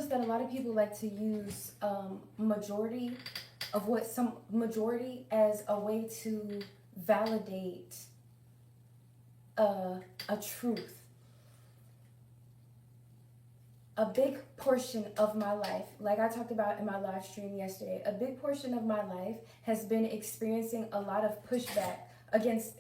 that a lot of people like to use majority as a way to validate a truth. A big portion of my life, like I talked about in my live stream yesterday, a big portion of my life has been experiencing a lot of pushback against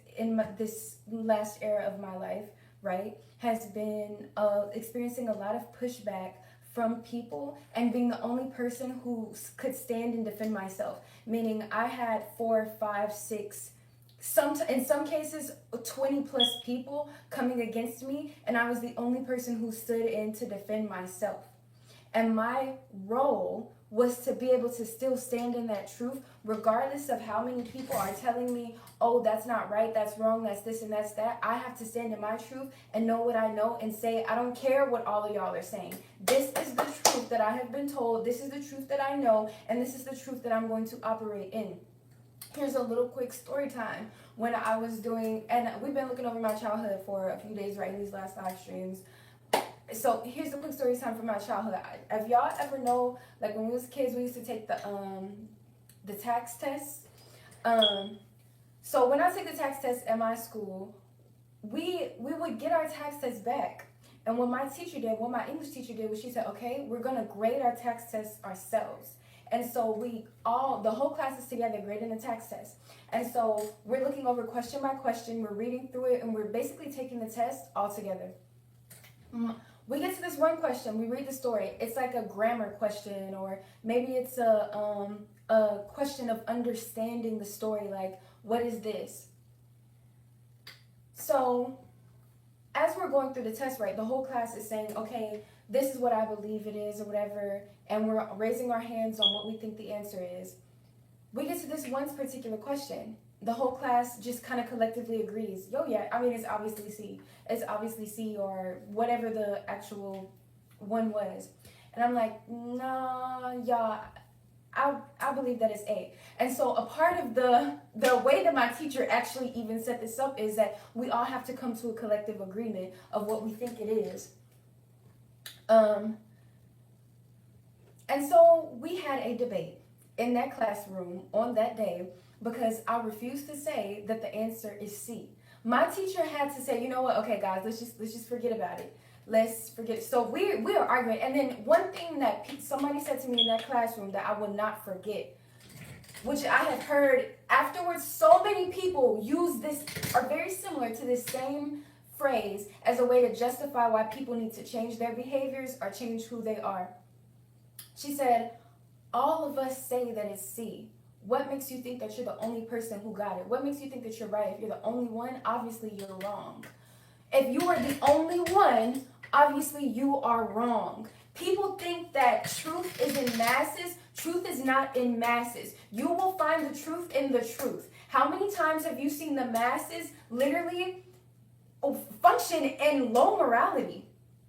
this last era of my life, right? Has been experiencing a lot of pushback from people and being the only person who could stand and defend myself. Meaning, I had 4, 5, 6, in some cases 20 plus people coming against me, and I was the only person who stood in to defend myself. And my role was to be able to still stand in that truth regardless of how many people are telling me, oh, that's not right, that's wrong, that's this and that's that. I have to stand in my truth and know what I know and say, I don't care what all of y'all are saying. This is the truth that I have been told, this is the truth that I know, and this is the truth that I'm going to operate in. Here's a little quick story time. When I was doing, and we've been looking over my childhood for a few days, right, in these last live streams. So here's the quick story time from my childhood. If y'all ever know, like when we was kids, we used to take the tax test. So when I took the tax test at my school, we would get our tax test back. And what my English teacher did was she said, okay, we're gonna grade our tax test ourselves. And so the whole class is together grading the tax test. And so we're looking over question by question, we're reading through it, and we're basically taking the test all together. We get to this one question, we read the story. It's like a grammar question, or maybe it's a question of understanding the story, like, what is this? So as we're going through the test, right, the whole class is saying, okay, this is what I believe it is, or whatever, and we're raising our hands on what we think the answer is. We get to this one particular question. The whole class just kind of collectively agrees, yeah, I mean, it's obviously C. It's obviously C, or whatever the actual one was. And I'm like, nah, y'all, I believe that it's A. And so a part of the way that my teacher actually even set this up is that we all have to come to a collective agreement of what we think it is. And so we had a debate in that classroom on that day because I refused to say that the answer is C. My teacher had to say, you know what, okay guys, let's just forget about it. Let's forget. So we were arguing, and then one thing that somebody said to me in that classroom that I would not forget, which I have heard afterwards, so many people use this, are very similar to this same phrase as a way to justify why people need to change their behaviors or change who they are. She said, all of us say that it's C. What makes you think that you're the only person who got it? What makes you think that you're right? If you're the only one, obviously you're wrong. If you are the only one, obviously you are wrong. People think that truth is in masses. Truth is not in masses. You will find the truth in the truth. How many times have you seen the masses literally function in low morality?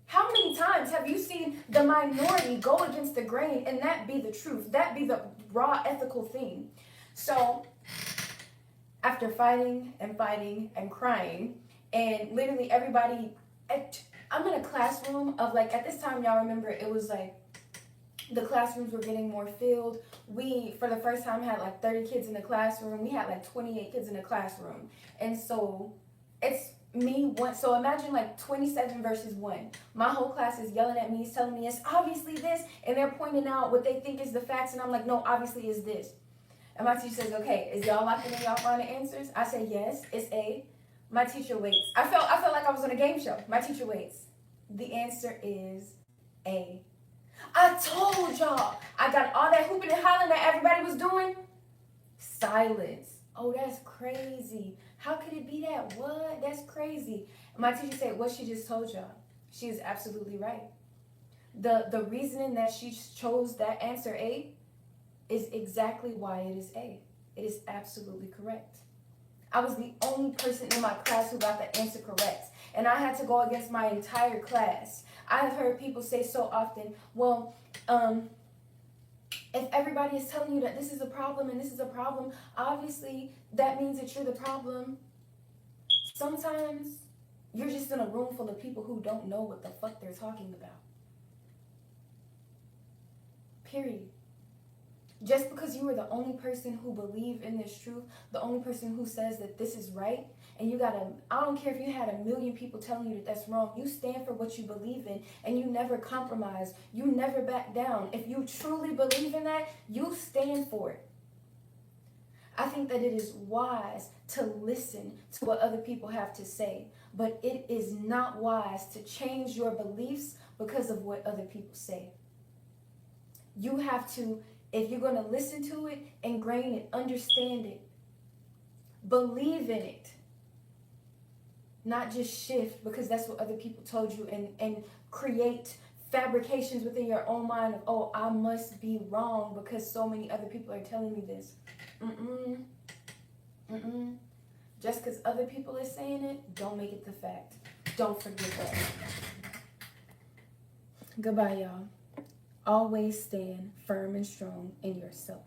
How many times have you seen the minority go against the grain and that be the truth? That be the raw ethical thing. So after fighting and crying, and literally everybody, I'm in a classroom of like, at this time, y'all remember, it was like the classrooms were getting more filled. We, for the first time, had like 30 kids in the classroom. We had like 28 kids in the classroom. And so it's me one. So imagine like 27 versus 1. My whole class is yelling at me, telling me it's obviously this, and they're pointing out what they think is the facts, and I'm like, no, obviously it's this. And my teacher says, okay, is y'all locked in and y'all find the answers? I say, yes, it's A. My teacher waits. I felt like I was on a game show. My teacher waits. The answer is A. I told y'all. I got all that hooping and hollering that everybody was doing. Silence. Oh, that's crazy. How could it be that? What? That's crazy. And my teacher said, what she just told y'all. She is absolutely right. The reasoning that she chose that answer A is exactly why it is A. It is absolutely correct. I was the only person in my class who got the answer correct. And I had to go against my entire class. I've heard people say so often, well, if everybody is telling you that this is a problem and this is a problem, obviously that means that you're the problem. Sometimes you're just in a room full of people who don't know what the fuck they're talking about. Period. Just because you are the only person who believe in this truth, the only person who says that this is right, and I don't care if you had 1,000,000 people telling you that that's wrong, you stand for what you believe in, and you never compromise, you never back down. If you truly believe in that, you stand for it. I think that it is wise to listen to what other people have to say, but it is not wise to change your beliefs because of what other people say. You have to, if you're going to listen to it, ingrain it, understand it, believe in it, not just shift because that's what other people told you, and create fabrications within your own mind of, oh, I must be wrong because so many other people are telling me this. Just because other people are saying it, don't make it the fact. Don't forget that. Goodbye, y'all. Always stand firm and strong in yourself.